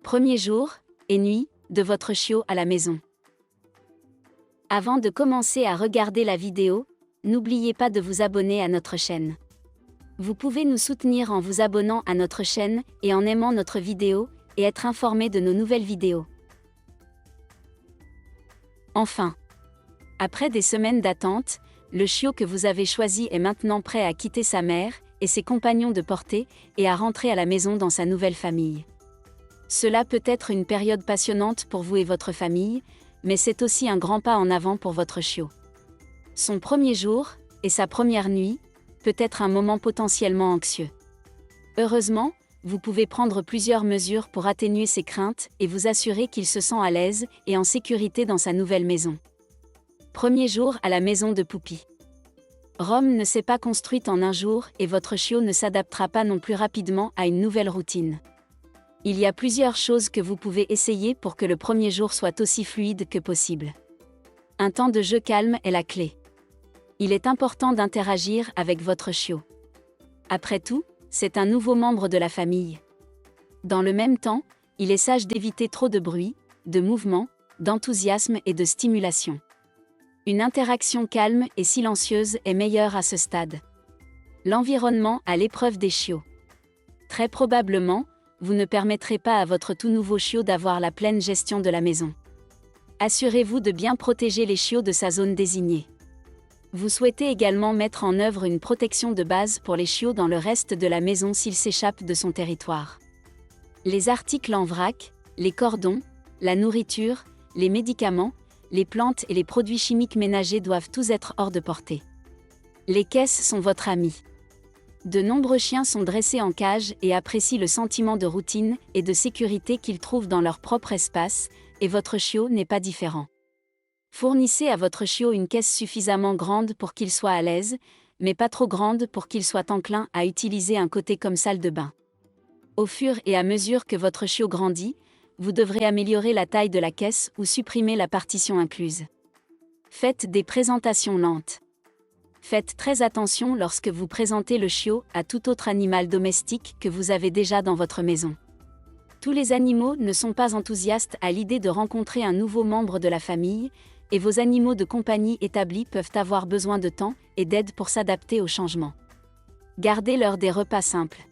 Premier jour et nuit de votre chiot à la maison. Avant de commencer à regarder la vidéo, n'oubliez pas de vous abonner à notre chaîne. Vous pouvez nous soutenir en vous abonnant à notre chaîne et en aimant notre vidéo et être informé de nos nouvelles vidéos. Enfin, après des semaines d'attente, le chiot que vous avez choisi est maintenant prêt à quitter sa mère et ses compagnons de portée et à rentrer à la maison dans sa nouvelle famille. Cela peut être une période passionnante pour vous et votre famille, mais c'est aussi un grand pas en avant pour votre chiot. Son premier jour, et sa première nuit, peut être un moment potentiellement anxieux. Heureusement, vous pouvez prendre plusieurs mesures pour atténuer ces craintes et vous assurer qu'il se sent à l'aise et en sécurité dans sa nouvelle maison. Premier jour à la maison de Poupie. Rome ne s'est pas construite en un jour et votre chiot ne s'adaptera pas non plus rapidement à une nouvelle routine. Il y a plusieurs choses que vous pouvez essayer pour que le premier jour soit aussi fluide que possible. Un temps de jeu calme est la clé. Il est important d'interagir avec votre chiot. Après tout, c'est un nouveau membre de la famille. Dans le même temps, il est sage d'éviter trop de bruit, de mouvement, d'enthousiasme et de stimulation. Une interaction calme et silencieuse est meilleure à ce stade. L'environnement à l'épreuve des chiots. Très probablement, vous ne permettrez pas à votre tout nouveau chiot d'avoir la pleine gestion de la maison. Assurez-vous de bien protéger les chiots de sa zone désignée. Vous souhaitez également mettre en œuvre une protection de base pour les chiots dans le reste de la maison s'ils s'échappent de son territoire. Les articles en vrac, les cordons, la nourriture, les médicaments, les plantes et les produits chimiques ménagers doivent tous être hors de portée. Les caisses sont votre ami. De nombreux chiens sont dressés en cage et apprécient le sentiment de routine et de sécurité qu'ils trouvent dans leur propre espace, et votre chiot n'est pas différent. Fournissez à votre chiot une caisse suffisamment grande pour qu'il soit à l'aise, mais pas trop grande pour qu'il soit enclin à utiliser un côté comme salle de bain. Au fur et à mesure que votre chiot grandit, vous devrez améliorer la taille de la caisse ou supprimer la partition incluse. Faites des présentations lentes. Faites très attention lorsque vous présentez le chiot à tout autre animal domestique que vous avez déjà dans votre maison. Tous les animaux ne sont pas enthousiastes à l'idée de rencontrer un nouveau membre de la famille, et vos animaux de compagnie établis peuvent avoir besoin de temps et d'aide pour s'adapter au changement. Gardez-leur des repas simples.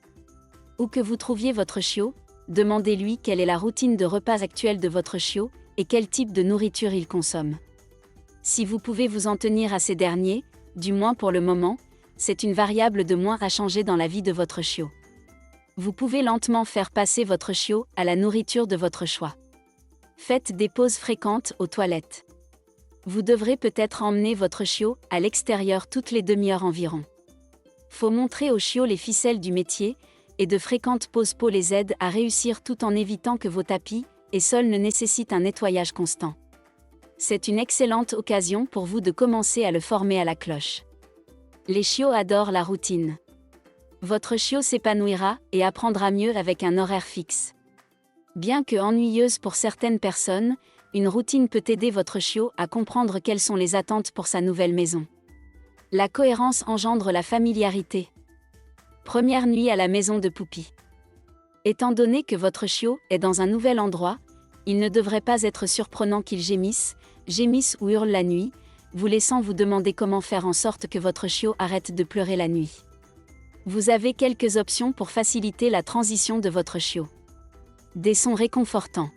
Où que vous trouviez votre chiot, demandez-lui quelle est la routine de repas actuelle de votre chiot et quel type de nourriture il consomme. Si vous pouvez vous en tenir à ces derniers, du moins pour le moment, c'est une variable de moins à changer dans la vie de votre chiot. Vous pouvez lentement faire passer votre chiot à la nourriture de votre choix. Faites des pauses fréquentes aux toilettes. Vous devrez peut-être emmener votre chiot à l'extérieur toutes les demi-heures environ. Faut montrer au chiot les ficelles du métier, et de fréquentes pauses peau les aident à réussir tout en évitant que vos tapis et sols ne nécessitent un nettoyage constant. C'est une excellente occasion pour vous de commencer à le former à la cloche. Les chiots adorent la routine. Votre chiot s'épanouira et apprendra mieux avec un horaire fixe. Bien que ennuyeuse pour certaines personnes, une routine peut aider votre chiot à comprendre quelles sont les attentes pour sa nouvelle maison. La cohérence engendre la familiarité. Première nuit à la maison de Poupie. Étant donné que votre chiot est dans un nouvel endroit, il ne devrait pas être surprenant qu'il gémisse ou hurle la nuit, vous laissant vous demander comment faire en sorte que votre chiot arrête de pleurer la nuit. Vous avez quelques options pour faciliter la transition de votre chiot. Des sons réconfortants.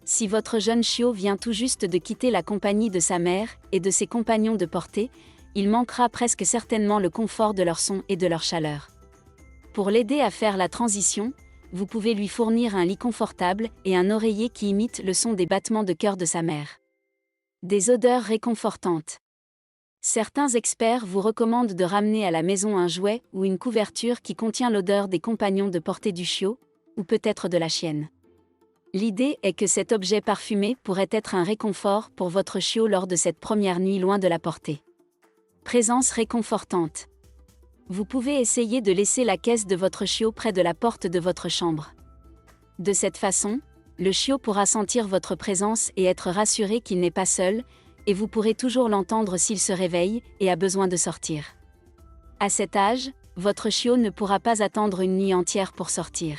Si votre jeune chiot vient tout juste de quitter la compagnie de sa mère et de ses compagnons de portée, il manquera presque certainement le confort de leur son et de leur chaleur. Pour l'aider à faire la transition, vous pouvez lui fournir un lit confortable et un oreiller qui imite le son des battements de cœur de sa mère. Des odeurs réconfortantes. Certains experts vous recommandent de ramener à la maison un jouet ou une couverture qui contient l'odeur des compagnons de portée du chiot, ou peut-être de la chienne. L'idée est que cet objet parfumé pourrait être un réconfort pour votre chiot lors de cette première nuit loin de la portée. Présence réconfortante. Vous pouvez essayer de laisser la caisse de votre chiot près de la porte de votre chambre. De cette façon, le chiot pourra sentir votre présence et être rassuré qu'il n'est pas seul, et vous pourrez toujours l'entendre s'il se réveille et a besoin de sortir. À cet âge, votre chiot ne pourra pas attendre une nuit entière pour sortir.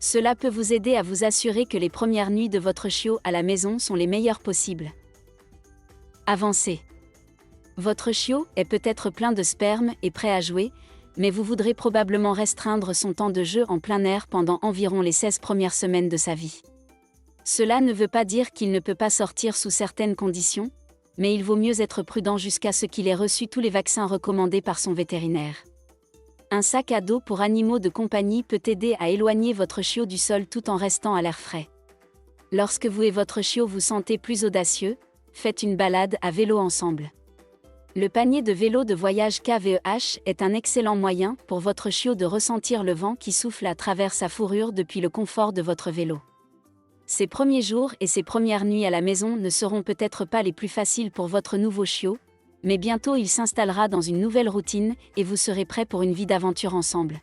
Cela peut vous aider à vous assurer que les premières nuits de votre chiot à la maison sont les meilleures possibles. Avancez. Votre chiot est peut-être plein de sperme et prêt à jouer, mais vous voudrez probablement restreindre son temps de jeu en plein air pendant environ les 16 premières semaines de sa vie. Cela ne veut pas dire qu'il ne peut pas sortir sous certaines conditions, mais il vaut mieux être prudent jusqu'à ce qu'il ait reçu tous les vaccins recommandés par son vétérinaire. Un sac à dos pour animaux de compagnie peut aider à éloigner votre chiot du sol tout en restant à l'air frais. Lorsque vous et votre chiot vous sentez plus audacieux, faites une balade à vélo ensemble. Le panier de vélo de voyage KVEH est un excellent moyen pour votre chiot de ressentir le vent qui souffle à travers sa fourrure depuis le confort de votre vélo. Ses premiers jours et ses premières nuits à la maison ne seront peut-être pas les plus faciles pour votre nouveau chiot, mais bientôt il s'installera dans une nouvelle routine et vous serez prêts pour une vie d'aventure ensemble.